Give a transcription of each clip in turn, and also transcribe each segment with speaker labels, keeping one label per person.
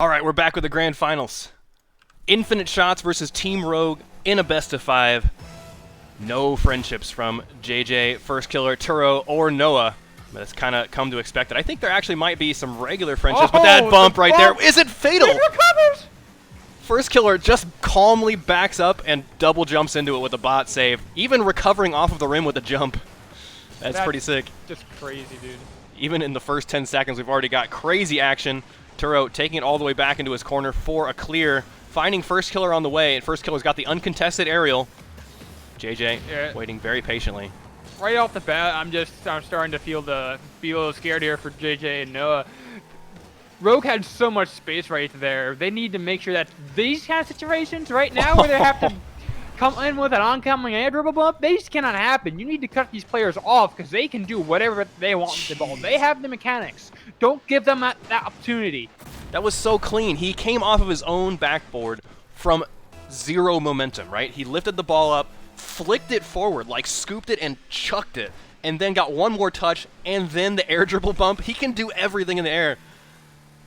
Speaker 1: All right, we're back with the grand finals. Infinite shots versus Team Rogue in a best of 5. No friendships from JJ, Firstkiller, Turo, or aNoahh. But it's kind of come to expect it. I think there actually might be some regular friendships, but that bump right there isn't fatal.
Speaker 2: It recovers.
Speaker 1: Firstkiller just calmly backs up and double jumps into it with a bot save, even recovering off of the rim with a jump. That's pretty sick.
Speaker 2: Just crazy, dude.
Speaker 1: Even in the first 10 seconds, we've already got crazy action. Turo taking it all the way back into his corner for a clear, finding Firstkiller on the way, and Firstkiller's got the uncontested aerial. JJ waiting very patiently.
Speaker 2: Right off the bat, I'm starting to feel a little scared here for JJ and aNoahh. Rogue had so much space right there. They need to make sure that these kind of situations right now where they have to come in with an oncoming air dribble bump, they just cannot happen. You need to cut these players off because they can do whatever they want with the ball. They have the mechanics. Don't give them that opportunity.
Speaker 1: That was so clean. He came off of his own backboard from zero momentum, right? He lifted the ball up, flicked it forward, like scooped it and chucked it, and then got one more touch, and then the air dribble bump. He can do everything in the air.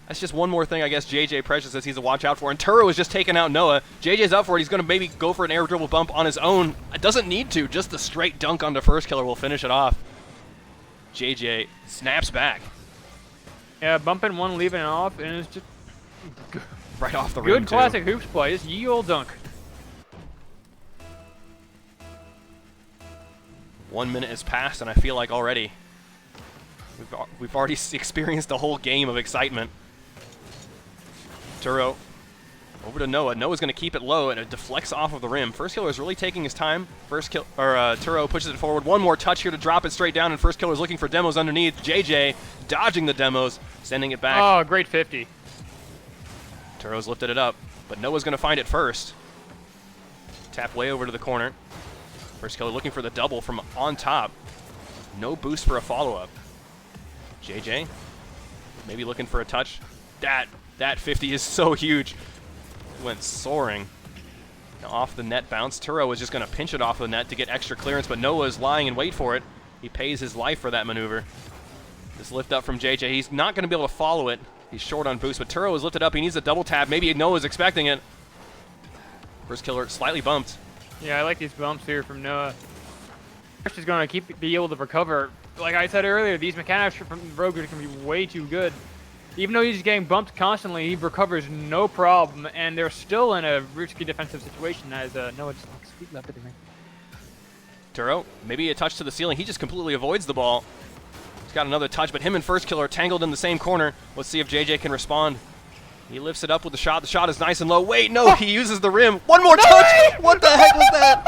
Speaker 1: That's just one more thing I guess JJPrezzus says he's a watch out for. And Turo is just taking out aNoahh. JJ's up for it. He's going to maybe go for an air dribble bump on his own. It doesn't need to. Just the straight dunk onto Firstkiller will finish it off. JJ snaps back.
Speaker 2: Yeah, bumping one, leaving it off, and it's just
Speaker 1: right off the rim,
Speaker 2: good classic hoops play. Just ye old dunk.
Speaker 1: 1 minute has passed, and I feel like already we've already experienced a whole game of excitement. Turo over to aNoahh. aNoahh's going to keep it low, and it deflects off of the rim. Firstkiller is really taking his time. Turo pushes it forward. One more touch here to drop it straight down, and Firstkiller is looking for demos underneath. JJ dodging the demos, sending it back.
Speaker 2: Oh, great 50.
Speaker 1: Turo's lifted it up, but aNoahh's going to find it first. Tap way over to the corner. Firstkiller looking for the double from on top. No boost for a follow-up. JJ maybe looking for a touch. That 50 is so huge. Went soaring. Now off the net bounce. Turo is just going to pinch it off the net to get extra clearance, but aNoahhh is lying in wait for it. He pays his life for that maneuver. This lift up from JJ. He's not going to be able to follow it. He's short on boost, but Turo is lifted up. He needs a double tap. Maybe aNoahhh is expecting it. Firstkiller slightly bumped.
Speaker 2: Yeah, I like these bumps here from aNoahhh. Is going to be able to recover. Like I said earlier, these mechanics from Rogue are going to be way too good. Even though he's getting bumped constantly, he recovers no problem, and they're still in a risky defensive situation as aNoahhh just sweet left it in.
Speaker 1: Turo, maybe a touch to the ceiling. He just completely avoids the ball. He's got another touch, but him and Firstkiller are tangled in the same corner. Let's see if JJ can respond. He lifts it up with the shot. The shot is nice and low. Wait, no, he uses the rim. One more touch! What the heck was that?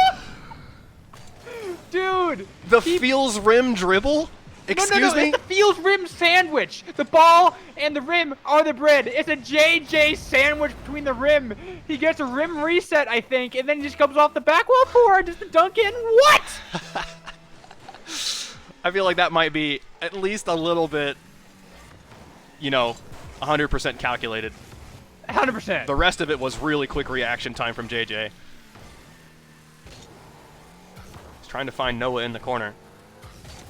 Speaker 2: Dude!
Speaker 1: The feels rim dribble? Excuse me?
Speaker 2: It's the feels rim sandwich. The ball and the rim are the bread. It's a JJ sandwich between the rim. He gets a rim reset, I think, and then he just comes off the back wall for just a dunk in. What?
Speaker 1: I feel like that might be at least a little bit, 100% calculated.
Speaker 2: 100%.
Speaker 1: The rest of it was really quick reaction time from JJ. He's trying to find aNoahhh in the corner.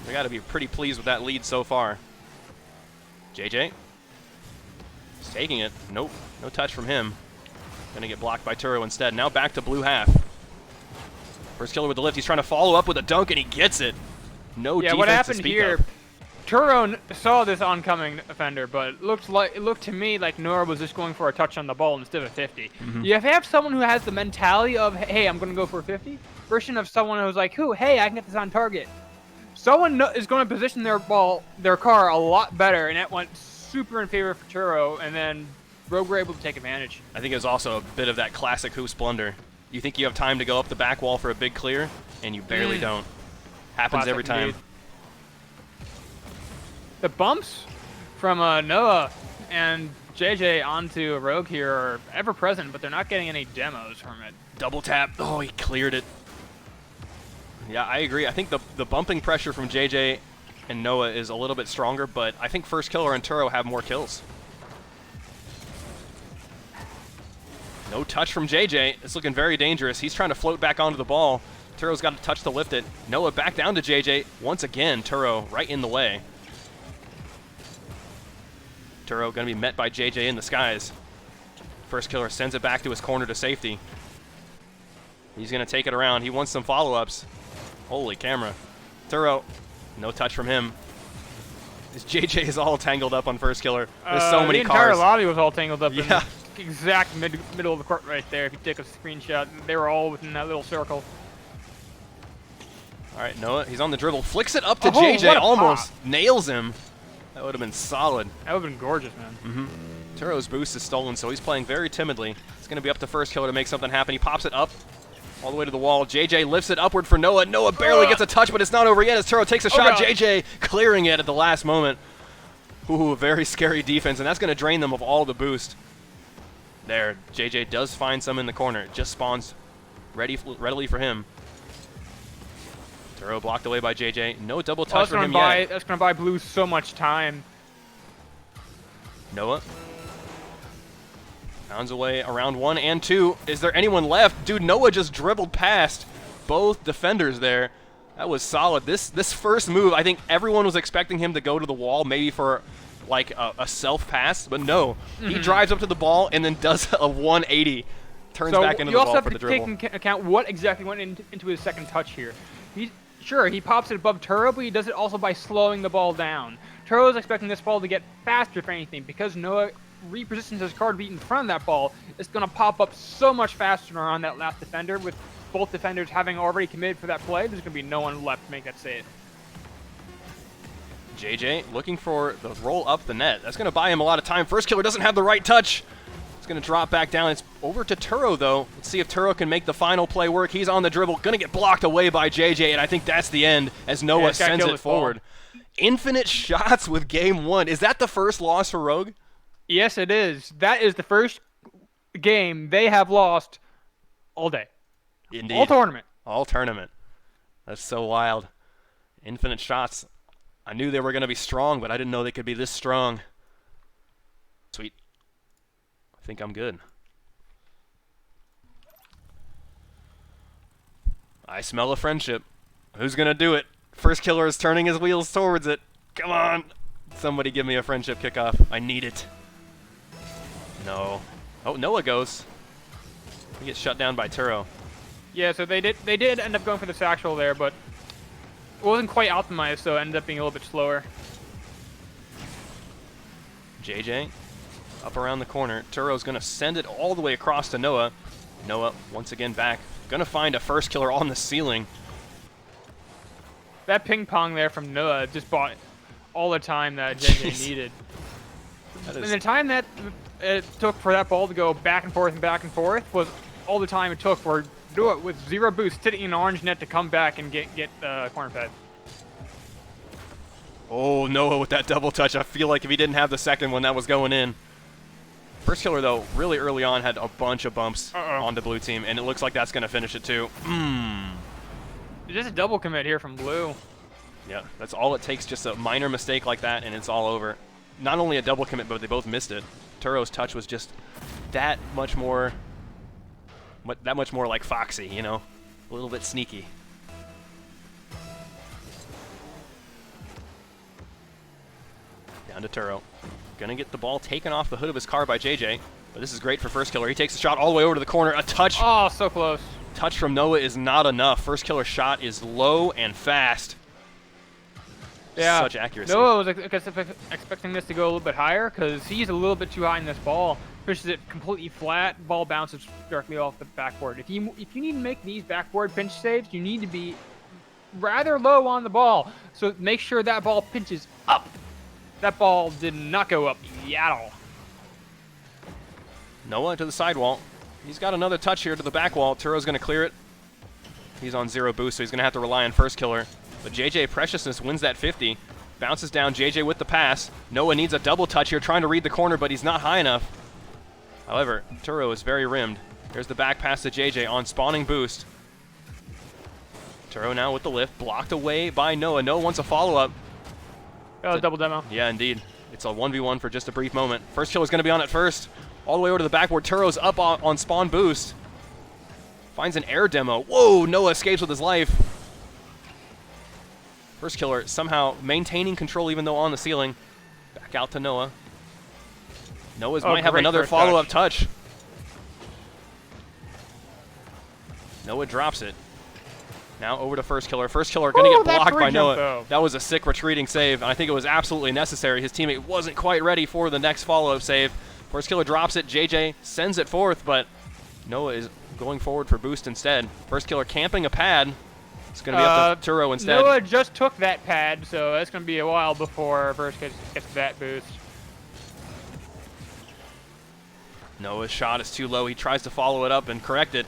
Speaker 1: They got to be pretty pleased with that lead so far. JJ. He's taking it. Nope. No touch from him. Going to get blocked by Turo instead. Now back to blue half. Firstkiller with the lift. He's trying to follow up with a dunk, and he gets it. No defense
Speaker 2: what happened
Speaker 1: to speak
Speaker 2: here,
Speaker 1: of.
Speaker 2: Turo saw this oncoming offender, but it looked to me like aNoahhh was just going for a touch on the ball instead of 50. You have someone who has the mentality of, hey, I'm going to go for a 50, version of someone who's like, hey, I can get this on target. Someone is going to position their car a lot better, and that went super in favor for Turo, and then Rogue were able to take advantage.
Speaker 1: I think it was also a bit of that classic hoops blunder. You think you have time to go up the back wall for a big clear, and you barely don't. Happens
Speaker 2: Classic
Speaker 1: every time.
Speaker 2: Indeed. The bumps from aNoahhh and JJ onto Rogue here are ever present, but they're not getting any demos from it.
Speaker 1: Double tap. Oh, he cleared it. Yeah, I agree. I think the bumping pressure from JJ and aNoahhh is a little bit stronger, but I think Firstkiller and Turo have more kills. No touch from JJ. It's looking very dangerous. He's trying to float back onto the ball. Turo's got to touch to lift it. aNoahhh back down to JJ. Once again, Turo right in the way. Turo going to be met by JJ in the skies. Firstkiller sends it back to his corner to safety. He's going to take it around. He wants some follow-ups. Holy camera. Turo, no touch from him. This JJ is all tangled up on Firstkiller. There's so many
Speaker 2: the entire
Speaker 1: cars.
Speaker 2: lobby was all tangled up
Speaker 1: Yeah.
Speaker 2: in the exact middle of the court right there. If you take a screenshot, they were all within that little circle.
Speaker 1: All right, Noah, he's on the dribble. Flicks it up to
Speaker 2: Oh,
Speaker 1: JJ.
Speaker 2: what a
Speaker 1: Almost
Speaker 2: pop.
Speaker 1: nails him. That would have been solid.
Speaker 2: That would have been gorgeous, man.
Speaker 1: Turo's boost is stolen, so he's playing very timidly. It's going to be up to Firstkiller to make something happen. He pops it up all the way to the wall. JJ lifts it upward for Noah. Noah barely gets a touch, but it's not over yet as Turo takes a shot.
Speaker 2: God.
Speaker 1: JJ clearing it at the last moment. Ooh, very scary defense, and that's going to drain them of all the boost. There, JJ does find some in the corner. It just spawns readily for him. Turo blocked away by JJ. No double touch from him yet.
Speaker 2: That's going to buy Blue so much time.
Speaker 1: Noah pounds away around 1 and 2. Is there anyone left? Dude, Noah just dribbled past both defenders there. That was solid. This first move, I think everyone was expecting him to go to the wall, maybe for like a self pass, but no. He drives up to the ball and then does a 180. Turns back into the ball for the dribble.
Speaker 2: You also have to take into account what exactly went into his second touch here. He pops it above Turo, but he does it also by slowing the ball down. Turo's expecting this ball to get faster, if anything, because Noah repositions his card beat in front of that ball. It's going to pop up so much faster around that last defender. With both defenders having already committed for that play, there's going to be no one left to make that save.
Speaker 1: JJ looking for the roll up the net. That's going to buy him a lot of time. Firstkiller doesn't have the right touch. It's going to drop back down. It's over to Turo, though. Let's see if Turo can make the final play work. He's on the dribble. Going to get blocked away by JJ, and I think that's the end as Noah sends it forward. Infinite shots with game 1. Is that the first loss for Rogue?
Speaker 2: Yes, it is. That is the first game they have lost all day.
Speaker 1: Indeed.
Speaker 2: All tournament.
Speaker 1: All tournament. That's so wild. Infinite shots. I knew they were going to be strong, but I didn't know they could be this strong. Sweet. I think I'm good. I smell a friendship. Who's going to do it? Firstkiller is turning his wheels towards it. Come on. Somebody give me a friendship kickoff. I need it. No. Oh, Noah goes. He gets shut down by Turo.
Speaker 2: Yeah, so they did end up going for the satchel there, but it wasn't quite optimized, so it ended up being a little bit slower.
Speaker 1: JJ up around the corner. Turo's going to send it all the way across to Noah. Noah once again back. Going to find a Firstkiller on the ceiling.
Speaker 2: That ping pong there from Noah just bought all the time that JJ needed. And the time that it took for that ball to go back and forth was all the time it took for Noah with 0 boost sitting in an orange net to come back and get corner fed.
Speaker 1: Oh, Noah with that double touch. I feel like if he didn't have the second one, that was going in. Firstkiller, though, really early on had a bunch of bumps on the blue team, and it looks like that's going to finish it, too.
Speaker 2: Just a double commit here from Blue.
Speaker 1: Yeah, that's all it takes, just a minor mistake like that, and it's all over. Not only a double commit, but they both missed it. Turo's touch was just that much more like Foxy, you know? A little bit sneaky. Down to Turo. Gonna get the ball taken off the hood of his car by JJ, but this is great for Firstkiller. He takes the shot all the way over to the corner. A touch.
Speaker 2: Oh, so close.
Speaker 1: Touch from Noah is not enough. Firstkiller's shot is low and fast.
Speaker 2: Yeah.
Speaker 1: Such accuracy.
Speaker 2: Noah was expecting this to go a little bit higher because he's a little bit too high in this ball. Pushes it completely flat. Ball bounces directly off the backboard. If you need to make these backboard pinch saves, you need to be rather low on the ball. So make sure that ball pinches up. That ball did not go up at all.
Speaker 1: Noah to the sidewall. He's got another touch here to the back wall. Turo's going to clear it. He's on 0 boost, so he's going to have to rely on Firstkiller. But JJPrezzus wins that 50. Bounces down, JJ with the pass. Noah needs a double touch here, trying to read the corner, but he's not high enough. However, Turo is very rimmed. There's the back pass to JJ on spawning boost. Turo now with the lift, blocked away by Noah. Noah wants a follow-up.
Speaker 2: Double demo.
Speaker 1: Yeah, indeed. It's a 1v1 for just a brief moment. Firstkiller's going to be on it first. All the way over to the backboard. Turo's up on spawn boost. Finds an air demo. Whoa, Noah escapes with his life. Firstkiller somehow maintaining control even though on the ceiling. Back out to Noah. Noah's might have another follow-up touch. Noah drops it. Now over to Firstkiller. Firstkiller going to get blocked by Noah.
Speaker 2: Though.
Speaker 1: That was a sick retreating save, and I think it was absolutely necessary. His teammate wasn't quite ready for the next follow-up save. Firstkiller drops it. JJ sends it forth, but Noah is going forward for boost instead. Firstkiller camping a pad. It's going to be up to Turo instead.
Speaker 2: Noah just took that pad, so that's going to be a while before Firstkiller gets that boost.
Speaker 1: Noah's shot is too low. He tries to follow it up and correct it,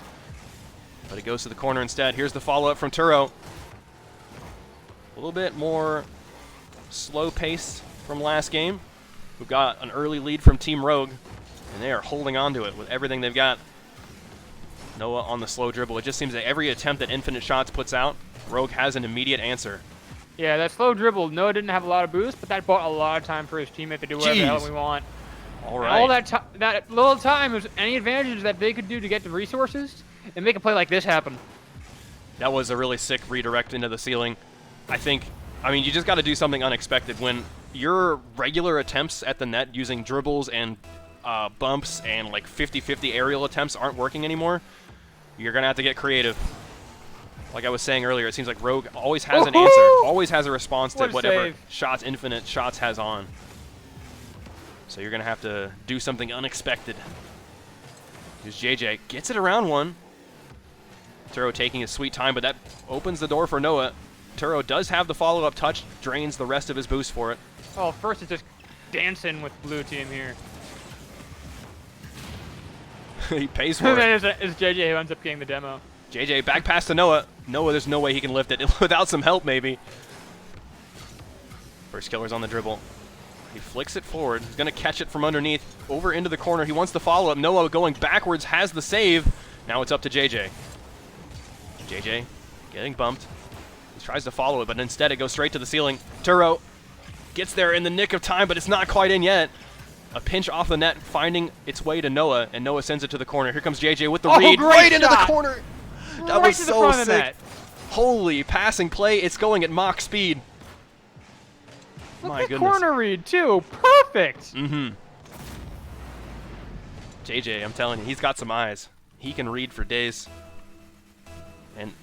Speaker 1: but it goes to the corner instead. Here's the follow-up from Turo. A little bit more slow pace from last game. We've got an early lead from Team Rogue, and they are holding on to it with everything they've got. Noah on the slow dribble. It just seems that every attempt that Infinite Shots puts out, Rogue has an immediate answer.
Speaker 2: Yeah, that slow dribble, Noah didn't have a lot of boost, but that bought a lot of time for his teammate to do whatever the hell we want.
Speaker 1: All right.
Speaker 2: And all that little time was any advantages that they could do to get the resources and make a play like this happen.
Speaker 1: That was a really sick redirect into the ceiling. I mean, you just got to do something unexpected. When your regular attempts at the net using dribbles and bumps and like 50-50 aerial attempts aren't working anymore, you're going to have to get creative. Like I was saying earlier, it seems like Rogue always has an answer, always has a response to whatever shots Infinite Shots has on. So you're going to have to do something unexpected. Here's JJ. Gets it around one. Turo taking his sweet time, but that opens the door for Noah. Turo does have the follow-up touch, drains the rest of his boost for it.
Speaker 2: Oh, first it's just dancing with blue team here.
Speaker 1: He pays for
Speaker 2: And
Speaker 1: it.
Speaker 2: then it's JJ who ends up getting the demo.
Speaker 1: JJ back pass to Noah. Noah, there's no way he can lift it without some help, maybe. Firstkiller's on the dribble. He flicks it forward. He's going to catch it from underneath, over into the corner. He wants the follow-up. Noah going backwards has the save. Now it's up to JJ. JJ getting bumped. He tries to follow it, but instead it goes straight to the ceiling. Turo gets there in the nick of time, but it's not quite in yet. A pinch off the net, finding its way to Noah, and Noah sends it to the corner. Here comes JJ with the read, right into the corner. That was so sick. Holy passing play. It's going at Mach speed.
Speaker 2: My goodness. Corner read, too. Perfect.
Speaker 1: JJ, I'm telling you, he's got some eyes. He can read for days. And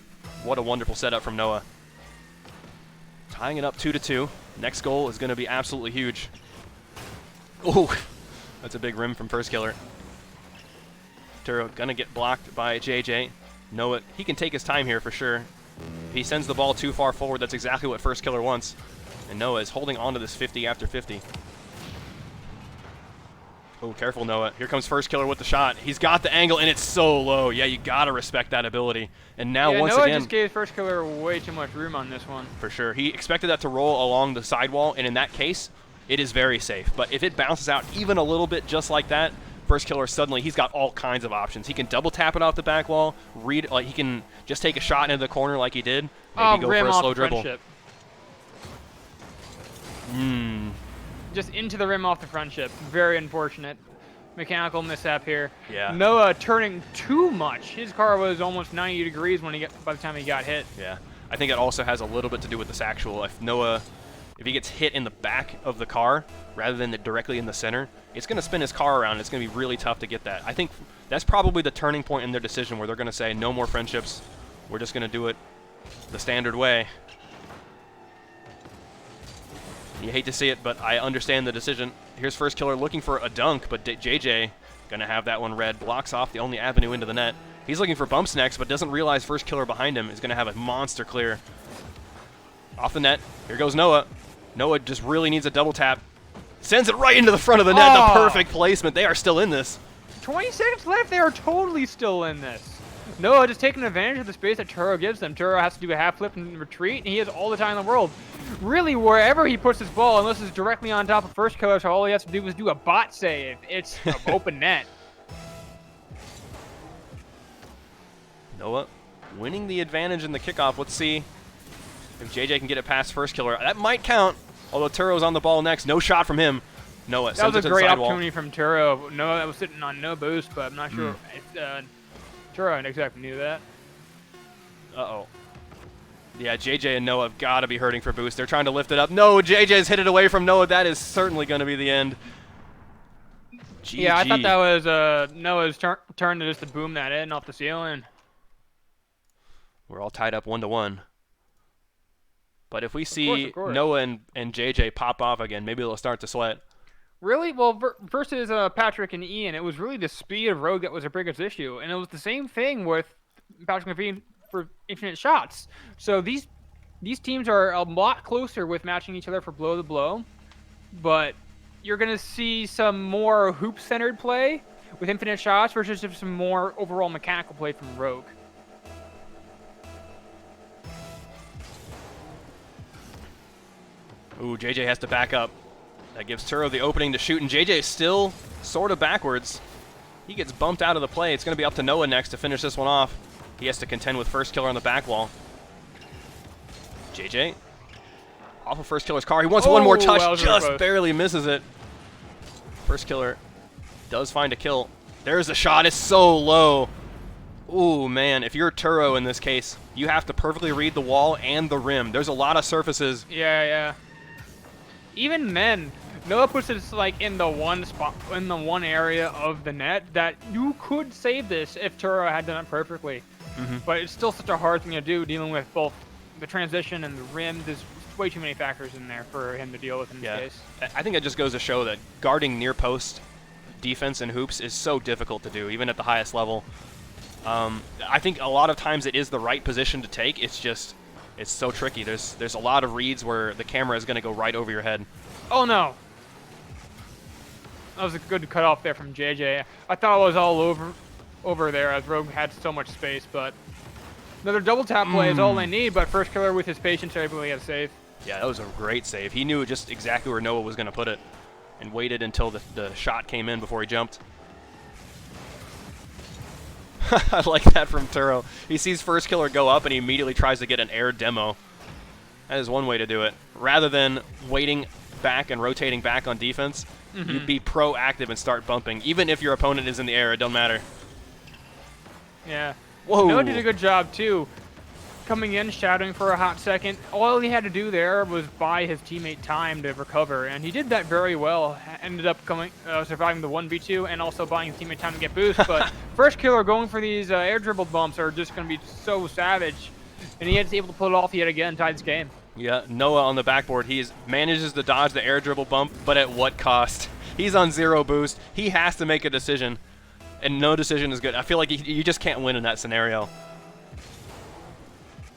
Speaker 1: what a wonderful setup from Noah. Tying it up 2-2. Next goal is going to be absolutely huge. Oh, that's a big rim from Firstkiller. Turo going to get blocked by JJ. Noah, he can take his time here for sure. If he sends the ball too far forward, that's exactly what Firstkiller wants. And Noah is holding on to this 50 after 50. Oh, careful, Noah. Here comes Firstkiller with the shot. He's got the angle, and it's so low. Yeah, you got to respect that ability. And now, once
Speaker 2: Noah
Speaker 1: again,
Speaker 2: just gave Firstkiller way too much room on this one.
Speaker 1: For sure. He expected that to roll along the sidewall, and in that case, it is very safe. But if it bounces out even a little bit just like that, Firstkiller suddenly, he's got all kinds of options. He can double tap it off the back wall, read, like he can just take a shot into the corner like he did, maybe go for a slow dribble.
Speaker 2: Just into the rim off the friendship. Very unfortunate. Mechanical mishap here.
Speaker 1: Yeah.
Speaker 2: Noah turning too much. His car was almost 90 degrees when by the time he got hit.
Speaker 1: Yeah. I think it also has a little bit to do with this actual. If he gets hit in the back of the car rather than directly in the center, it's going to spin his car around. It's going to be really tough to get that. I think that's probably the turning point in their decision where they're going to say no more friendships. We're just going to do it the standard way. You hate to see it, but I understand the decision. Here's Firstkiller looking for a dunk, but JJ going to have that one red. Blocks off the only avenue into the net. He's looking for bumps next, but doesn't realize Firstkiller behind him is going to have a monster clear. Off the net. Here goes Noah. Noah just really needs a double tap. Sends it right into the front of the net. The perfect placement. They are still in this.
Speaker 2: 20 seconds left. They are totally still in this. Noah just taking advantage of the space that Turo gives them. Turo has to do a half flip and retreat, and he has all the time in the world. Really, wherever he puts his ball, unless it's directly on top of Firstkiller, so all he has to do is do a bot save. It's an open net.
Speaker 1: Noah winning the advantage in the kickoff. Let's see if JJ can get it past Firstkiller. That might count, although Turo's on the ball next. No shot from him. Noah
Speaker 2: that was a great opportunity from Turo. Noah was sitting on no boost, but I'm not sure if Turo exactly knew that.
Speaker 1: Uh-oh. Yeah, JJ and Noah have got to be hurting for boost. They're trying to lift it up. No, JJ's hit it away from Noah. That is certainly going to be the end. GG.
Speaker 2: Yeah, I thought that was Noah's turn to just to boom that in off the ceiling.
Speaker 1: We're all tied up 1-1. But if we see
Speaker 2: of course.
Speaker 1: Noah and JJ pop off again, maybe they'll start to sweat.
Speaker 2: Really? Well, versus Patrick and Ian, it was really the speed of Rogue that was their biggest issue. And it was the same thing with Patrick and Ian for infinite shots. So these teams are a lot closer with matching each other for blow-to-blow. But you're going to see some more hoop-centered play with infinite shots versus some more overall mechanical play from Rogue.
Speaker 1: Ooh, JJ has to back up. That gives Turo the opening to shoot, and JJ is still sort of backwards. He gets bumped out of the play. It's going to be up to Noah next to finish this one off. He has to contend with Firstkiller on the back wall. JJ off of Firstkiller's car. He wants one more touch, just barely misses it. Firstkiller does find a kill. There's the shot. It's so low. Ooh, man, if you're Turo in this case, you have to perfectly read the wall and the rim. There's a lot of surfaces.
Speaker 2: Yeah. Even then, Noah puts it like in the one spot, in the one area of the net that you could save this if Turo had done it perfectly. But it's still such a hard thing to do, dealing with both the transition and the rim. There's way too many factors in there for him to deal with in this case.
Speaker 1: I think it just goes to show that guarding near post defense in hoops is so difficult to do, even at the highest level. I think a lot of times it is the right position to take. It's just, it's so tricky. There's a lot of reads where the camera is going to go right over your head.
Speaker 2: Oh no! That was a good cutoff there from JJ. I thought it was all over there as Rogue had so much space, but another double tap play is all they need. But Firstkiller with his patience are able to get a save.
Speaker 1: Yeah, that was a great save. He knew just exactly where Noah was going to put it and waited until the shot came in before he jumped. I like that from Turo. He sees Firstkiller go up and he immediately tries to get an air demo. That is one way to do it. Rather than waiting back and rotating back on defense, you be proactive and start bumping. Even if your opponent is in the air, it don't matter.
Speaker 2: Yeah.
Speaker 1: Whoa.
Speaker 2: Noah did a good job too. Coming in, shouting for a hot second. All he had to do there was buy his teammate time to recover, and he did that very well. Ended up surviving the 1v2 and also buying his teammate time to get boost. But Firstkiller going for these air dribble bumps are just going to be so savage, and he was able to pull it off yet again, tied this game.
Speaker 1: Yeah, Noah on the backboard, he manages to dodge the air dribble bump, but at what cost? He's on 0 boost. He has to make a decision, and no decision is good. I feel like you just can't win in that scenario.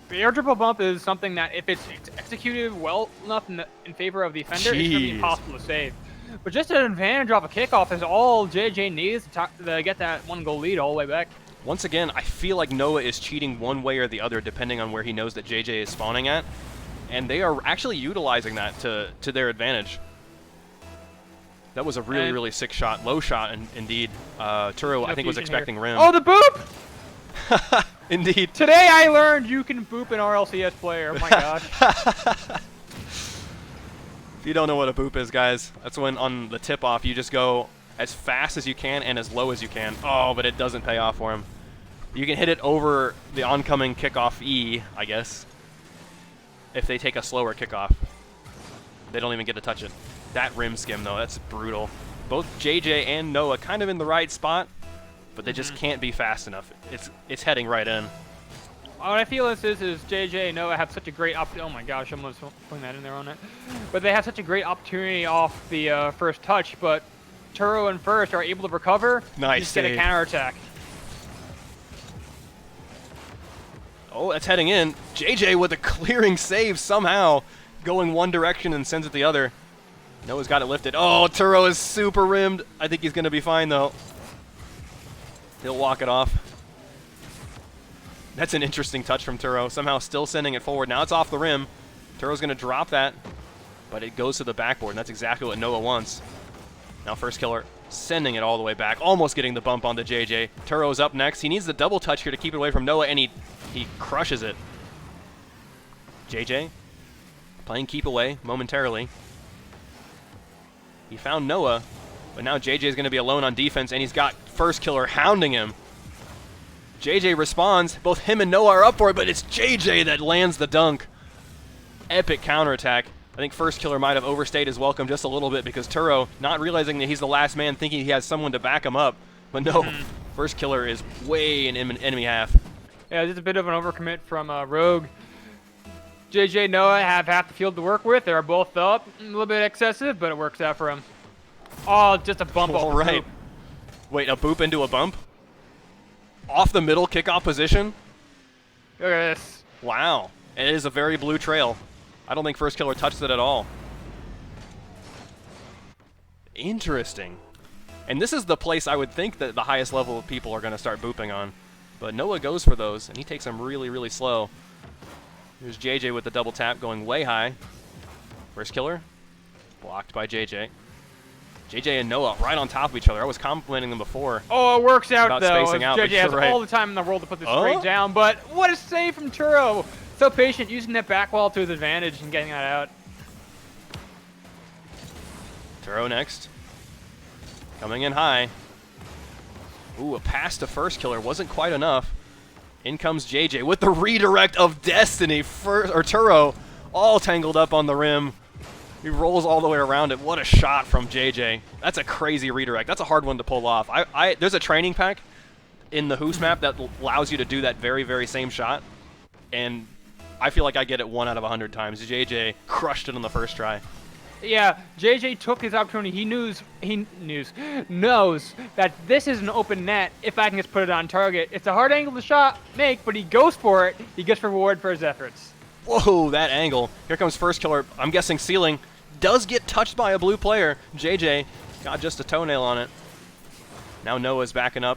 Speaker 2: The air dribble bump is something that if it's executed well enough in favor of the defender, it's going to be impossible to save. But just an advantage off a kickoff is all JJ needs to get that 1-goal lead all the way back.
Speaker 1: Once again, I feel like Noah is cheating one way or the other depending on where he knows that JJ is spawning at. And they are actually utilizing that to their advantage. That was a really, really sick shot. Low shot, indeed. Turo, I think, was expecting rim.
Speaker 2: Oh, the boop!
Speaker 1: Indeed.
Speaker 2: Today I learned you can boop an RLCS player. Oh my gosh.
Speaker 1: If you don't know what a boop is, guys, that's when on the tip-off you just go as fast as you can and as low as you can. Oh, but it doesn't pay off for him. You can hit it over the oncoming kickoff E, I guess, if they take a slower kickoff. They don't even get to touch it. That rim skim, though, that's brutal. Both JJ and Noah kind of in the right spot, but they just can't be fast enough. It's heading right in.
Speaker 2: What I feel is JJ and Noah have such a great oh my gosh, I'm almost putting that in there on it. But they have such a great opportunity off the first touch, but Turo and First are able to recover.
Speaker 1: Nice
Speaker 2: just get a counterattack.
Speaker 1: Oh, that's heading in. JJ with a clearing save somehow, going one direction and sends it the other. Noah's got it lifted. Oh, Turo is super rimmed. I think he's going to be fine, though. He'll walk it off. That's an interesting touch from Turo. Somehow still sending it forward. Now it's off the rim. Turo's going to drop that, but it goes to the backboard, and that's exactly what Noah wants. Now Firstkiller sending it all the way back, almost getting the bump onto JJ. Turo's up next. He needs the double touch here to keep it away from Noah, and he crushes it. JJ playing keep away momentarily. He found Noah, but now JJ is going to be alone on defense, and he's got Firstkiller hounding him. JJ responds. Both him and Noah are up for it, but it's JJ that lands the dunk. Epic counterattack. I think Firstkiller might have overstayed his welcome just a little bit because Turo, not realizing that he's the last man, thinking he has someone to back him up. But no, Firstkiller is way in enemy half.
Speaker 2: Yeah, just a bit of an overcommit from Rogue. JJ, aNoahh have half the field to work with. They're both up. A little bit excessive, but it works out for them. Oh, just a bump off
Speaker 1: All
Speaker 2: the
Speaker 1: right.
Speaker 2: boop.
Speaker 1: Wait, a boop into a bump? Off the middle kickoff position?
Speaker 2: Look at this.
Speaker 1: Wow. It is a very blue trail. I don't think Firstkiller touched it at all. Interesting. And this is the place I would think that the highest level of people are going to start booping on. But aNoahh goes for those, and he takes them really, really slow. Here's JJ with the double tap going way high. Firstkiller blocked by JJ. JJ and aNoahh right on top of each other. I was complimenting them before.
Speaker 2: Oh, it works out,
Speaker 1: about
Speaker 2: though.
Speaker 1: spacing out,
Speaker 2: JJ has
Speaker 1: right.
Speaker 2: all the time in the world to put this straight down, but what a save from Turo. So patient, using that back wall to his advantage and getting that out.
Speaker 1: Turo next. Coming in high. Ooh, a pass to Firstkiller wasn't quite enough. In comes JJ with the redirect of destiny. Turo all tangled up on the rim. He rolls all the way around it. What a shot from JJ. That's a crazy redirect. That's a hard one to pull off. There's a training pack in the Hoops map that allows you to do that very, very same shot. And I feel like I get it 1 out of 100 times. JJ crushed it on the first try.
Speaker 2: Yeah, JJ took his opportunity. He knows that this is an open net if I can just put it on target. It's a hard angle to make, but he goes for it. He gets reward for his efforts.
Speaker 1: Whoa, that angle. Here comes Firstkiller. I'm guessing ceiling. Does get touched by a blue player. JJ got just a toenail on it. Now aNoahh's backing up.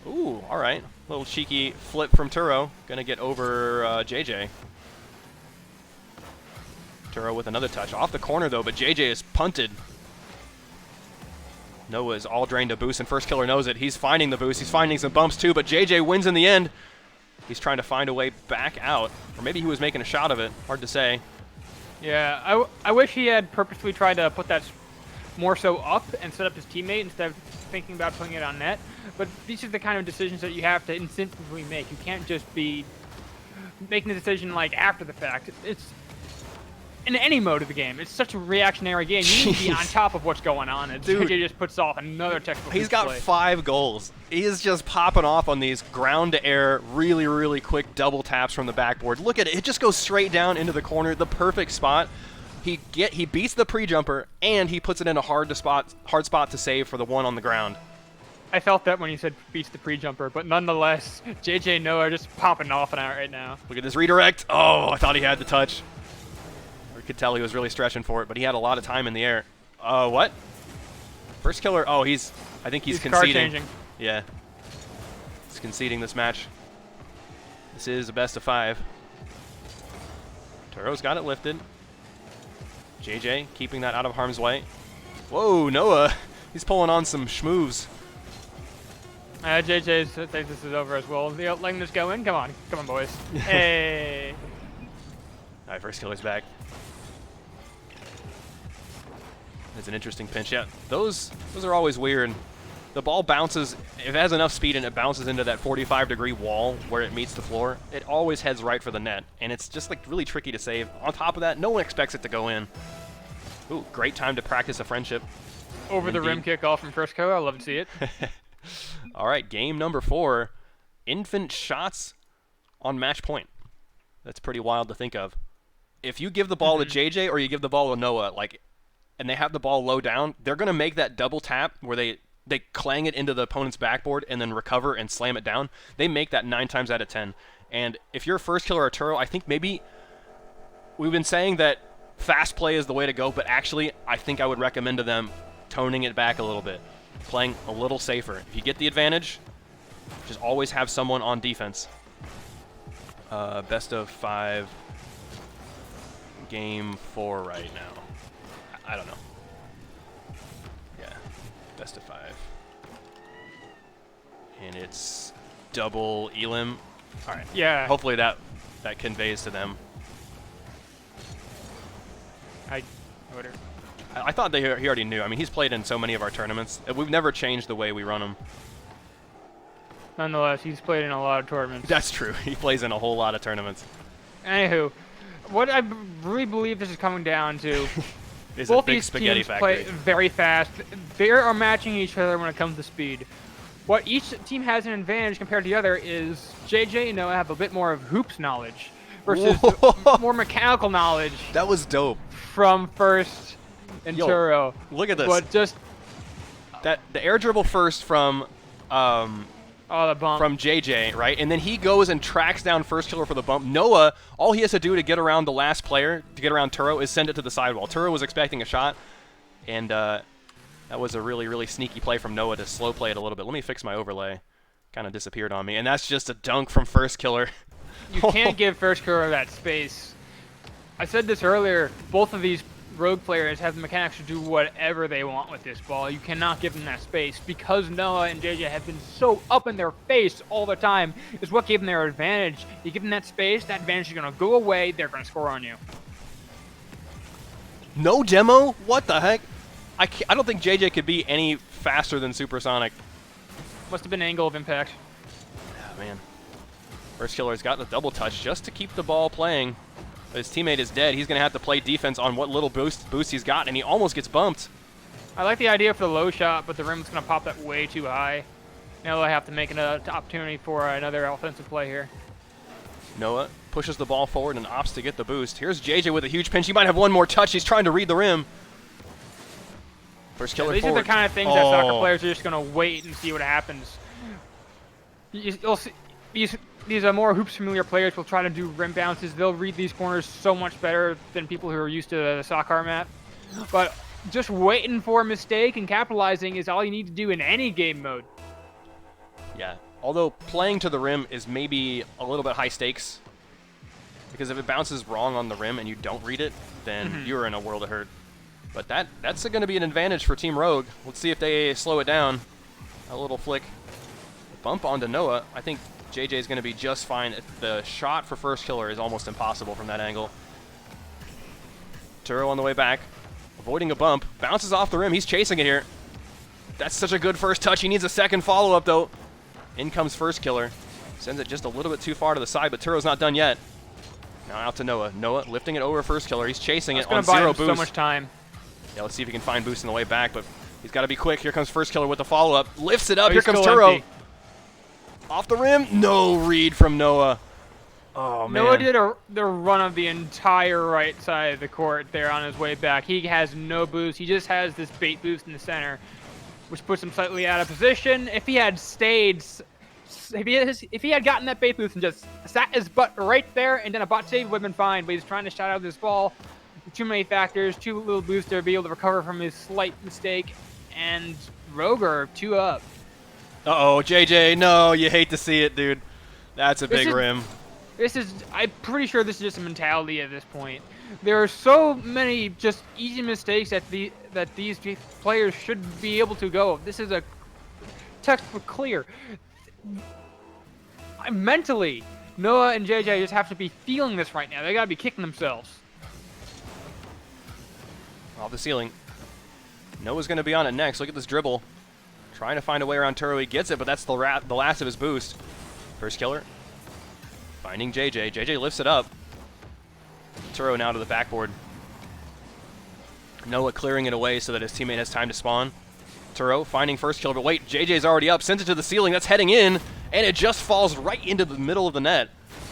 Speaker 1: Ooh, all right. Little cheeky flip from Turo. Gonna get over JJ. Turo with another touch. Off the corner, though, but JJ is punted. aNoahh is all drained to boost, and Firstkiller knows it. He's finding the boost. He's finding some bumps, too, but JJ wins in the end. He's trying to find a way back out. Or maybe he was making a shot of it. Hard to say.
Speaker 2: Yeah, I wish he had purposely tried to put that more so up and set up his teammate instead of thinking about putting it on net. But these are the kind of decisions that you have to instinctively make. You can't just be making the decision like after the fact. It's in any mode of the game. It's such a reactionary game. You need to be on top of what's going on. And
Speaker 1: Dude,
Speaker 2: JJ just puts off another textbook.
Speaker 1: He's got
Speaker 2: play.
Speaker 1: 5 goals. He is just popping off on these ground-to-air, really, really quick double taps from the backboard. Look at it. It just goes straight down into the corner, the perfect spot. He beats the pre-jumper, and he puts it in a hard spot to save for the one on the ground.
Speaker 2: I felt that when you said beats the pre-jumper, but nonetheless, JJ and aNoahh are just popping off on it right now.
Speaker 1: Look at this redirect. Oh, I thought he had the touch. You could tell he was really stretching for it, but he had a lot of time in the air. What? Firstkiller. Oh, I think he's conceding.
Speaker 2: Card changing.
Speaker 1: Yeah. He's conceding this match. This is a best of 5. Turo's got it lifted. JJ keeping that out of harm's way. Whoa, aNoahh. He's pulling on some schmoves.
Speaker 2: JJ thinks this is over as well. Letting this go in? Come on, boys. Hey.
Speaker 1: All right, Firstkiller's back. It's an interesting pinch. Yeah, those are always weird. The ball bounces, if it has enough speed and it bounces into that 45-degree wall where it meets the floor, it always heads right for the net. And it's just like really tricky to save. On top of that, no one expects it to go in. Ooh, great time to practice a friendship.
Speaker 2: Over the rim kickoff from Firstkiller. I love to see it.
Speaker 1: All right, game number 4. Infant shots on match point. That's pretty wild to think of. If you give the ball to JJ or you give the ball to aNoahh, and they have the ball low down, they're going to make that double tap where they clang it into the opponent's backboard and then recover and slam it down. They make that 9 times out of 10. And if you're a Firstkiller or Turo, I think maybe we've been saying that fast play is the way to go, but actually I think I would recommend to them toning it back a little bit, playing a little safer. If you get the advantage, just always have someone on defense. Best of 5, game 4 right now. I don't know. Yeah, best of 5. And it's double elim. All right.
Speaker 2: Yeah.
Speaker 1: Hopefully that conveys to them. I thought he already knew. I mean, he's played in so many of our tournaments. We've never changed the way we run them.
Speaker 2: Nonetheless, he's played in a lot of tournaments.
Speaker 1: That's true. He plays in a whole lot of tournaments.
Speaker 2: Anywho, what I really believe this is coming down to,
Speaker 1: is
Speaker 2: both
Speaker 1: a big
Speaker 2: these
Speaker 1: spaghetti
Speaker 2: teams
Speaker 1: factory.
Speaker 2: play very fast. They are matching each other when it comes to speed. what each team has an advantage compared to the other is JJ and aNoahh have a bit more of hoops knowledge versus more mechanical knowledge.
Speaker 1: That was dope.
Speaker 2: From First and Turo.
Speaker 1: Look at this.
Speaker 2: But just
Speaker 1: the air dribble first from
Speaker 2: the bump.
Speaker 1: From JJ, right? And then he goes and tracks down Firstkiller for the bump. aNoahh, all he has to do to get around the last player, to get around Turo, is send it to the sidewall. Turo was expecting a shot, and that was a really, really sneaky play from aNoahh to slow play it a little bit. Let me fix my overlay. Kind of disappeared on me. And that's just a dunk from Firstkiller.
Speaker 2: You can't give Firstkiller that space. I said this earlier, both of these Rogue players have the mechanics to do whatever they want with this ball. You cannot give them that space because aNoahh and JJ have been so up in their face all the time is what gave them their advantage. You give them that space, that advantage is going to go away, they're going to score on you.
Speaker 1: No demo? What the heck? I don't think JJ could be any faster than Supersonic.
Speaker 2: Must have been angle of impact.
Speaker 1: Oh, man. Firstkiller's got the double touch just to keep the ball playing. His teammate is dead. He's going to have to play defense on what little boost he's got, and he almost gets bumped.
Speaker 2: I like the idea for the low shot, but the rim's going to pop that way too high. Now I have to make an opportunity for another offensive play here.
Speaker 1: aNoahh pushes the ball forward and opts to get the boost. Here's JJ with a huge pinch. He might have one more touch. He's trying to read the rim. Firstkiller
Speaker 2: these
Speaker 1: forward.
Speaker 2: are the kind of things that soccer players are just going to wait and see what happens. You'll see, these more hoops familiar players will try to do rim bounces. They'll read these corners so much better than people who are used to the soccer map. But just waiting for a mistake and capitalizing is all you need to do in any game mode.
Speaker 1: Yeah, although playing to the rim is maybe a little bit high stakes. Because if it bounces wrong on the rim and you don't read it, then you're in a world of hurt. But that's going to be an advantage for Team Rogue. Let's see if they slow it down. A little flick. Bump onto aNoahh. I think JJ is going to be just fine. The shot for Firstkiller is almost impossible from that angle. Turo on the way back, avoiding a bump, bounces off the rim. He's chasing it here. That's such a good first touch. He needs a second follow-up, though. In comes Firstkiller. Sends it just a little bit too far to the side, but Turo's not done yet. Now out to aNoahh. aNoahh lifting it over Firstkiller. He's chasing it on zero boost.
Speaker 2: So much time.
Speaker 1: Yeah, let's see if he can find boost on the way back, but he's got to be quick. Here comes Firstkiller with the follow-up. Lifts it up. Here comes Turo.
Speaker 2: Empty.
Speaker 1: Off the rim. No read from aNoahh. Oh, man.
Speaker 2: aNoahh did the run of the entire right side of the court there on his way back. He has no boost. He just has this bait boost in the center, which puts him slightly out of position. If he had stayed, if he had gotten that bait boost and just sat his butt right there and then a bot save would have been fine, but he's trying to shot out this ball. Too many factors, too little boost to be able to recover from his slight mistake, and Rogue are 2 up.
Speaker 1: Uh-oh, JJ, no, you hate to see it, dude. That's a big rim.
Speaker 2: I'm pretty sure this is just a mentality at this point. There are so many just easy mistakes that these players should be able to go. This is a textbook clear. Mentally, aNoahh and JJ just have to be feeling this right now. They gotta be kicking themselves.
Speaker 1: Off the ceiling. aNoahh's going to be on it next. Look at this dribble. Trying to find a way around Turo. He gets it, but that's the last of his boost. Firstkiller. Finding JJ. JJ lifts it up. Turo now to the backboard. aNoahh clearing it away so that his teammate has time to spawn. Turo finding Firstkiller, but wait, JJ's already up. Sends it to the ceiling. That's heading in, and it just falls right into the middle of the net.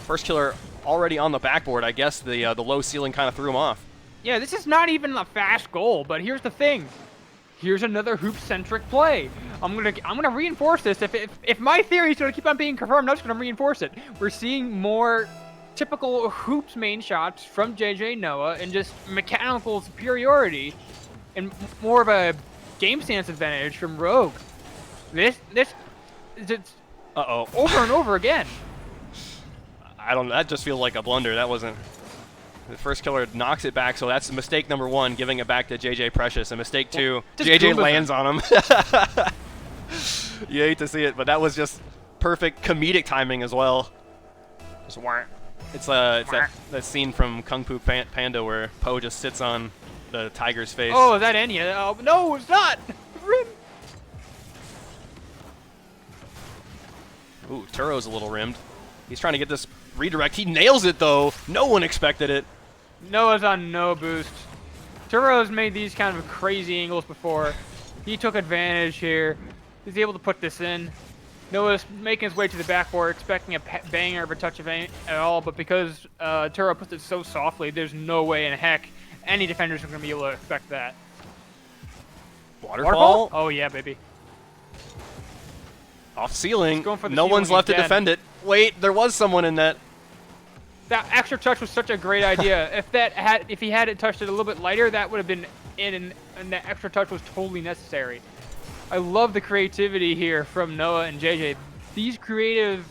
Speaker 1: Firstkiller already on the backboard. I guess the low ceiling kind of threw him off.
Speaker 2: Yeah, this is not even a fast goal, but here's the thing. Here's another hoop-centric play. I'm gonna reinforce this. If my theory is gonna keep on being confirmed, I'm just gonna reinforce it. We're seeing more typical hoops main shots from JJ aNoahh and just mechanical superiority, and more of a game stance advantage from Rogue. This
Speaker 1: Uh-oh.
Speaker 2: over and over again.
Speaker 1: I don't know. That just feels like a blunder. That wasn't. The Firstkiller knocks it back, so that's mistake number 1, giving it back to JJPrezzus. And mistake 2, JJ lands on him. You hate to see it, but that was just perfect comedic timing as well. Just it's that scene from Kung Fu Panda where Po just sits on the tiger's face.
Speaker 2: Oh, is that Enya? Oh, no, it's not. Rim.
Speaker 1: Ooh, Turo's a little rimmed. He's trying to get this redirect. He nails it, though. No one expected it.
Speaker 2: aNoahh's on no boost. Turo's made these kind of crazy angles before. He took advantage here. He's able to put this in. Noah's making his way to the backboard, expecting a banger of a touch of at all, but because Turo puts it so softly, there's no way in heck any defenders are going to be able to expect that.
Speaker 1: Waterfall?
Speaker 2: Oh, yeah, baby.
Speaker 1: Off ceiling.
Speaker 2: Going for the
Speaker 1: No
Speaker 2: ceiling
Speaker 1: one's left to
Speaker 2: again.
Speaker 1: defend it. Wait, there was someone in that.
Speaker 2: That extra touch was such a great idea. If he had it touched it a little bit lighter, that would have been in, and that extra touch was totally necessary. I love the creativity here from Noah and JJ. These creative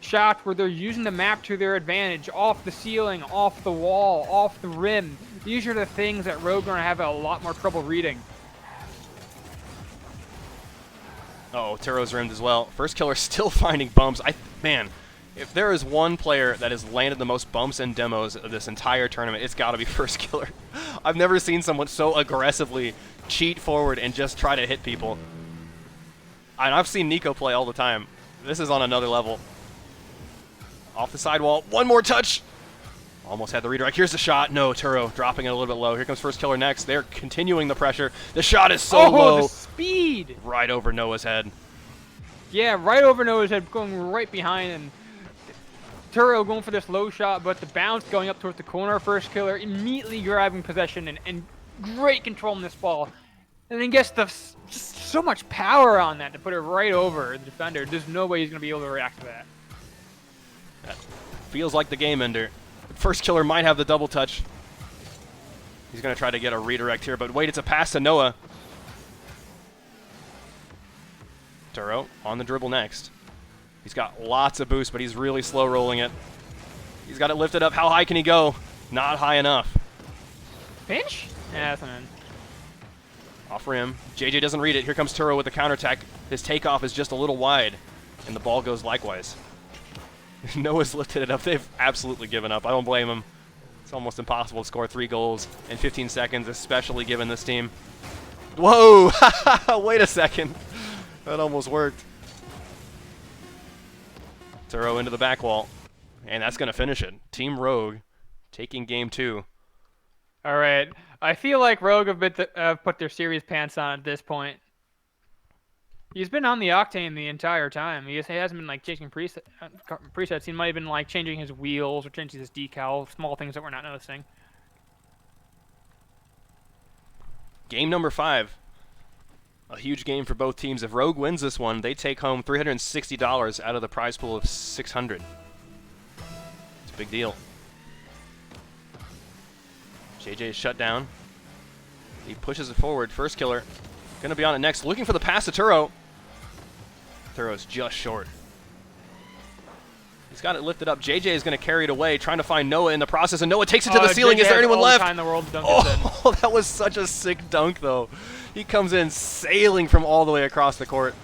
Speaker 2: shots where they're using the map to their advantage, off the ceiling, off the wall, off the rim. These are the things that Rogue are going to have a lot more trouble reading.
Speaker 1: Uh-oh, Turo's rimmed as well. Firstkiller still finding bumps. Man, if there is one player that has landed the most bumps and demos of this entire tournament, it's got to be Firstkiller. I've never seen someone so aggressively cheat forward and just try to hit people. And I've seen Nico play all the time. This is on another level. Off the sidewall. One more touch. Almost had the redirect. Here's the shot. No, Turo dropping it a little bit low. Here comes Firstkiller next. They're continuing the pressure. The shot is so low.
Speaker 2: The speed!
Speaker 1: Right over Noah's head.
Speaker 2: Yeah, right over Noah's head, going right behind, and Turo going for this low shot, but the bounce going up towards the corner. Firstkiller immediately grabbing possession and great control on this ball. And then gets just so much power on that to put it right over the defender. There's no way he's going to be able to react to that.
Speaker 1: That feels like the game ender. Firstkiller might have the double touch. He's going to try to get a redirect here, but wait, it's a pass to Noah. Turo on the dribble next. He's got lots of boost, but he's really slow rolling it. He's got it lifted up. How high can he go? Not high enough.
Speaker 2: Pinch? Yeah, that's an in.
Speaker 1: Off rim. JJ doesn't read it. Here comes Turo with the counterattack. His takeoff is just a little wide, and the ball goes likewise. Noah's lifted it up. They've absolutely given up. I don't blame them. It's almost impossible to score 3 goals in 15 seconds, especially given this team. Whoa! Wait a second. That almost worked. Turo into the back wall. And that's going to finish it. Team Rogue taking game 2.
Speaker 2: All right. I feel like Rogue have put their series pants on at this point. He's been on the octane the entire time. He hasn't been like changing presets. He might have been like changing his wheels or changing his decal, small things that we're not noticing.
Speaker 1: Game number 5. A huge game for both teams. If Rogue wins this one, they take home $360 out of the prize pool of $600. It's a big deal. JJ is shut down. He pushes it forward. Firstkiller going to be on it next. Looking for the pass to Turo. Turo's just short. He's got it lifted up. JJ is going to carry it away, trying to find Noah in the process, and Noah takes it to the ceiling.
Speaker 2: JJ
Speaker 1: Is there anyone
Speaker 2: all the
Speaker 1: left?
Speaker 2: time in the world to dunk this in.
Speaker 1: Oh, that was such a sick dunk, though. He comes in sailing from all the way across the court.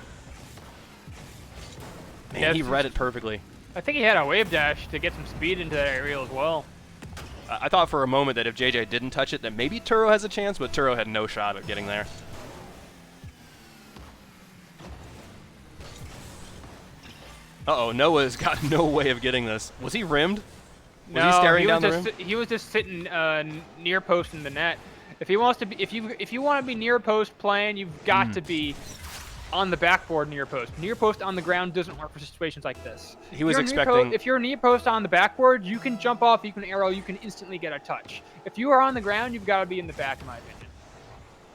Speaker 1: Man,
Speaker 2: Yeah,
Speaker 1: he read it perfectly.
Speaker 2: I think he had a wave dash to get some speed into that area as well.
Speaker 1: I thought for a moment that if JJ didn't touch it, that maybe Turo has a chance, but Turo had no shot at getting there. Uh-oh, Noah's got no way of getting this. Was he rimmed? Was he staring down the rim?
Speaker 2: He was just sitting near post in the net. If he wants to be, if you want to be near post playing, you've got to be on the backboard near post. Near post on the ground doesn't work for situations like this.
Speaker 1: He was expecting.
Speaker 2: If you're near post on the backboard, you can jump off, you can arrow, you can instantly get a touch. If you are on the ground, you've got to be in the back, in my opinion.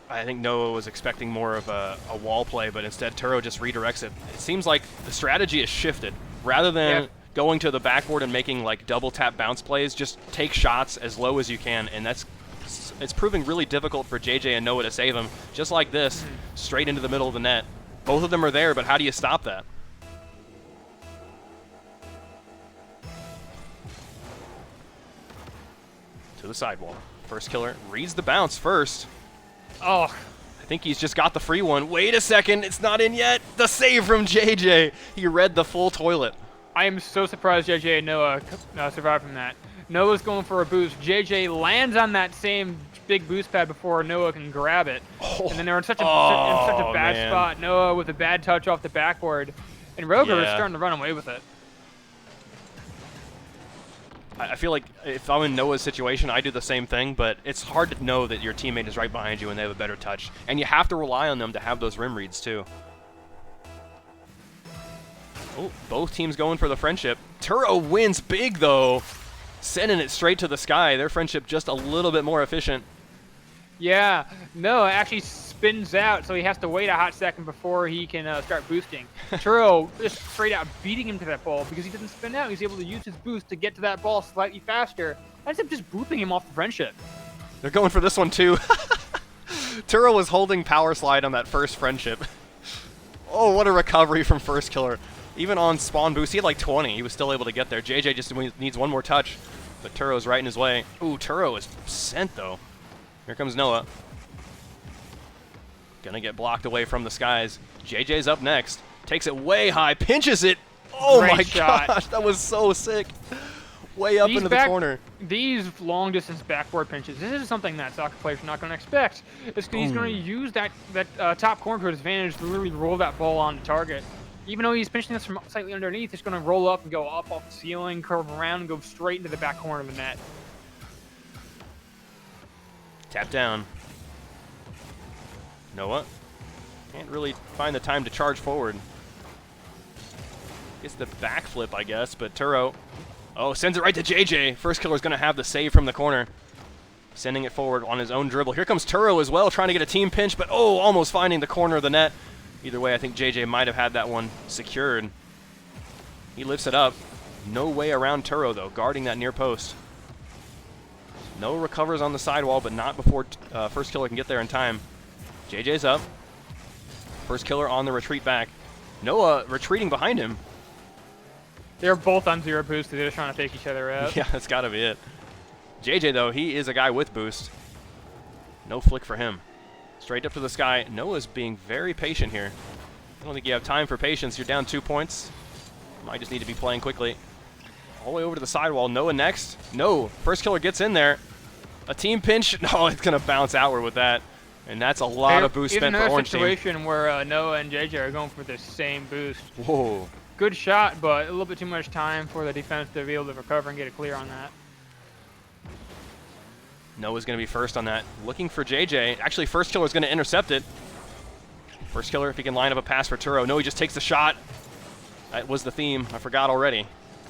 Speaker 1: I think Noah was expecting more of a wall play, but instead Turo just redirects it. It seems like the strategy has shifted. Rather than going to the backboard and making like double tap bounce plays, just take shots as low as you can, and it's proving really difficult for JJ and Noah to save him. Just like this, straight into the middle of the net. Both of them are there, but how do you stop that? To the sidewall. Firstkiller reads the bounce first.
Speaker 2: Oh,
Speaker 1: I think he's just got the free one. Wait a second, it's not in yet. The save from JJ. He read the full toilet.
Speaker 2: I am so surprised JJ and Noah survived from that. Noah's going for a boost. JJ lands on that same big boost pad before Noah can grab it.
Speaker 1: Oh.
Speaker 2: And then they're in such a bad spot. Noah with a bad touch off the backboard. And Roger is starting to run away with it.
Speaker 1: I feel like if I'm in Noah's situation, I do the same thing, but it's hard to know that your teammate is right behind you and they have a better touch. And you have to rely on them to have those rim reads, too. Oh, both teams going for the friendship. Turo wins big, though. Sending it straight to the sky. Their friendship just a little bit more efficient.
Speaker 2: Yeah, no, it actually spins out, so he has to wait a hot second before he can start boosting. Turo just straight out beating him to that ball because he doesn't spin out. He's able to use his boost to get to that ball slightly faster. Ends up just booping him off the friendship.
Speaker 1: They're going for this one, too. Turo was holding power slide on that first friendship. Oh, what a recovery from Firstkiller. Even on spawn boost, he had like 20. He was still able to get there. JJ just needs one more touch, but Turo's right in his way. Ooh, Turo is sent, though. Here comes Noah. Gonna get blocked away from the skies. JJ's up next. Takes it way high, pinches it. Oh
Speaker 2: Great
Speaker 1: my
Speaker 2: shot.
Speaker 1: gosh, that was so sick. Way up into the corner.
Speaker 2: These long distance backboard pinches, this is something that soccer players are not going to expect. He's going to use that top corner to his advantage to really roll that ball on the target. Even though he's pinching this from slightly underneath, it's going to roll up and go up off the ceiling, curve around, and go straight into the back corner of the net.
Speaker 1: Tap down. Noah can't really find the time to charge forward. Gets the backflip, I guess, but Turo, sends it right to JJ. Firstkiller's going to have the save from the corner. Sending it forward on his own dribble. Here comes Turo as well, trying to get a team pinch, but almost finding the corner of the net. Either way, I think JJ might have had that one secured. He lifts it up. No way around Turo, though, guarding that near post. No recovers on the sidewall, but not before Firstkiller can get there in time. JJ's up. Firstkiller on the retreat back. Noah retreating behind him.
Speaker 2: They're both on 0 boost. They're just trying to fake each other out.
Speaker 1: Yeah, that's got to be it. JJ, though, he is a guy with boost. No flick for him. Straight up to the sky. Noah's being very patient here. I don't think you have time for patience. You're down 2 points. Might just need to be playing quickly. All the way over to the sidewall. Noah next. No. Firstkiller gets in there. A team pinch. No, it's going to bounce outward with that. And that's a lot of boost spent for Orange Team.
Speaker 2: Even a situation where Noah and JJ are going for the same boost.
Speaker 1: Whoa.
Speaker 2: Good shot, but a little bit too much time for the defense to be able to recover and get a clear on that.
Speaker 1: Noah's going to be first on that. Looking for JJ. Actually, Firstkiller's going to intercept it. Firstkiller, if he can line up a pass for Turo. No, he just takes the shot. That was the theme. I forgot already.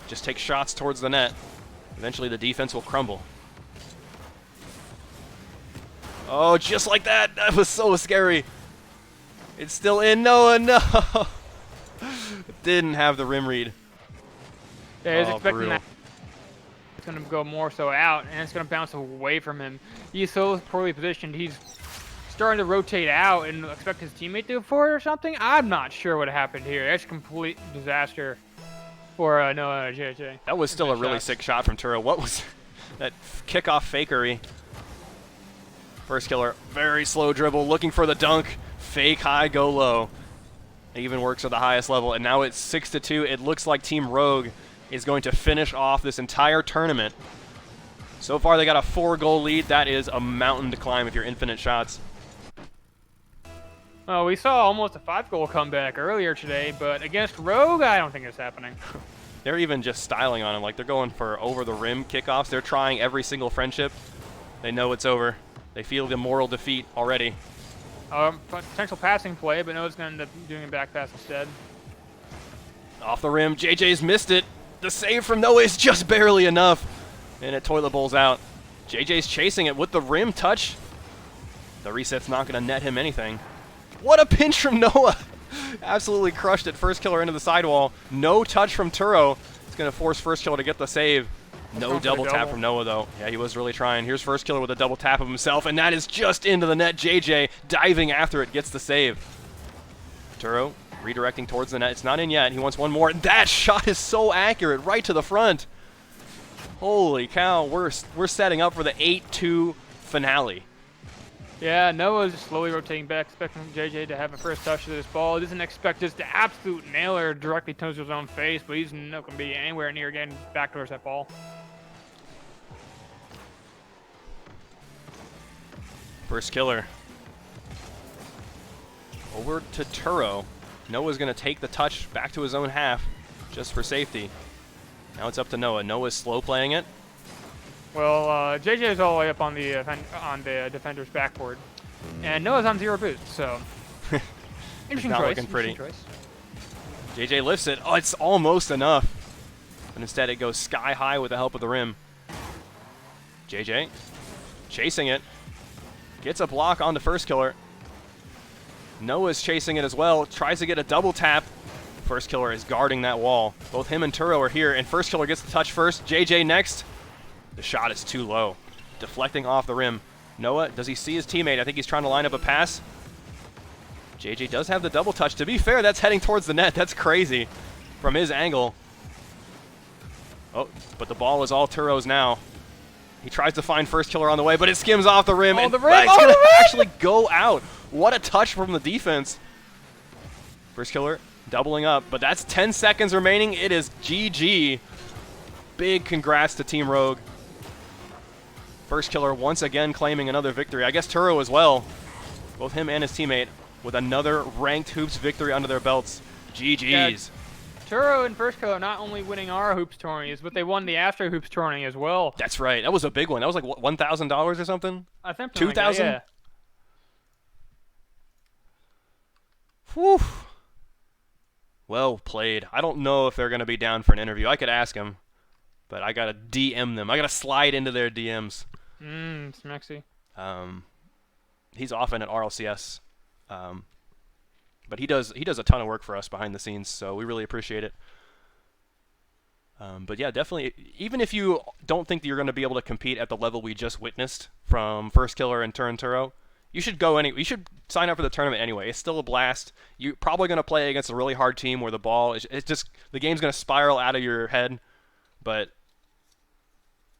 Speaker 1: Just take shots towards the net. Eventually, the defense will crumble. Oh, just like that. That was so scary. It's still in. Noah, no. Didn't have the rim read.
Speaker 2: Yeah, he's expecting that. It's going to go more so out, and it's going to bounce away from him. He's so poorly positioned. He's starting to rotate out and expect his teammate to go for it or something. I'm not sure what happened here. It's a complete disaster for Noah and JJ.
Speaker 1: That was still a really sick shot from Turo. What was that kickoff fakery? Firstkiller, very slow dribble, looking for the dunk. Fake high, go low. It even works at the highest level, and now it's 6-2. It looks like Team Rogue is going to finish off this entire tournament. So far, they got a 4-goal lead. That is a mountain to climb if you're infinite shots.
Speaker 2: Well, we saw almost a 5-goal comeback earlier today, but against Rogue, I don't think it's happening.
Speaker 1: They're even just styling on him. Like, they're going for over-the-rim kickoffs. They're trying every single friendship. They know it's over. They feel the moral defeat already.
Speaker 2: Potential passing play, but Noah's going to end up doing a back pass instead.
Speaker 1: Off the rim, JJ's missed it. The save from Noah is just barely enough. And it toilet bowls out. JJ's chasing it with the rim touch. The reset's not going to net him anything. What a pinch from Noah. Absolutely crushed it. Firstkiller into the sidewall. No touch from Turo. It's going to force Firstkiller to get the save. No double tap from Noah, though. Yeah, he was really trying. Here's Firstkiller with a double tap of himself, and that is just into the net. JJ diving after it, gets the save. Turo redirecting towards the net. It's not in yet. He wants one more. That shot is so accurate, right to the front. Holy cow, we're setting up for the 8-2 finale.
Speaker 2: Yeah, Noah's slowly rotating back, expecting JJ to have a first touch of this ball. He doesn't expect this to absolute nailer directly towards his own face, but he's not going to be anywhere near getting back towards that ball.
Speaker 1: Firstkiller. Over to Turo. Noah's going to take the touch back to his own half just for safety. Now it's up to Noah. Noah's slow playing it.
Speaker 2: Well, JJ is all the way up on the defender's backboard, and Noah's on 0 boost, so interesting
Speaker 1: not
Speaker 2: choice.
Speaker 1: Looking pretty.
Speaker 2: Choice.
Speaker 1: JJ lifts it. Oh, it's almost enough. But instead it goes sky high with the help of the rim. JJ chasing it. Gets a block on the Firstkiller. Noah's chasing it as well. Tries to get a double tap. Firstkiller is guarding that wall. Both him and Turo are here, and Firstkiller gets the touch first. JJ next. The shot is too low. Deflecting off the rim. Noah, does he see his teammate? I think he's trying to line up a pass. JJ does have the double touch. To be fair, that's heading towards the net. That's crazy from his angle. Oh, but the ball is all Turo's now. He tries to find Firstkiller on the way, but it skims off the rim.
Speaker 2: Oh,
Speaker 1: and
Speaker 2: the rim!
Speaker 1: It's going to actually go out. What a touch from the defense. Firstkiller doubling up, but that's 10 seconds remaining. It is GG. Big congrats to Team Rogue. Firstkiller once again claiming another victory. I guess Turo as well. Both him and his teammate with another ranked hoops victory under their belts. GG's.
Speaker 2: Yeah, Turo and Firstkiller not only winning our hoops tourneys, but they won the After Hoops tourney as well.
Speaker 1: That's right. That was a big one. That was like $1,000 or something?
Speaker 2: I think
Speaker 1: $2,000?
Speaker 2: yeah.
Speaker 1: Whew. Well played. I don't know if they're going to be down for an interview. I could ask them, but I got to DM them. I got to slide into their DMs.
Speaker 2: Smexy.
Speaker 1: He's often at RLCS. But he does a ton of work for us behind the scenes, so we really appreciate it. But yeah, definitely, even if you don't think that you're going to be able to compete at the level we just witnessed from Firstkiller and Turinturo, you should go you should sign up for the tournament anyway. It's still a blast. You're probably going to play against a really hard team where the ball is just the game's going to spiral out of your head, but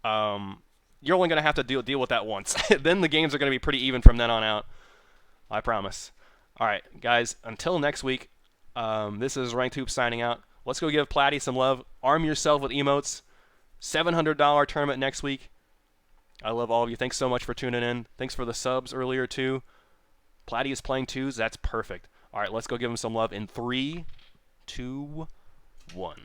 Speaker 1: you're only going to have to deal with that once. Then the games are going to be pretty even from then on out. I promise. All right, guys, until next week, this is Ranked Hoops signing out. Let's go give Platty some love. Arm yourself with emotes. $700 tournament next week. I love all of you. Thanks so much for tuning in. Thanks for the subs earlier, too. Platty is playing twos. That's perfect. All right, let's go give him some love in 3, 2, 1.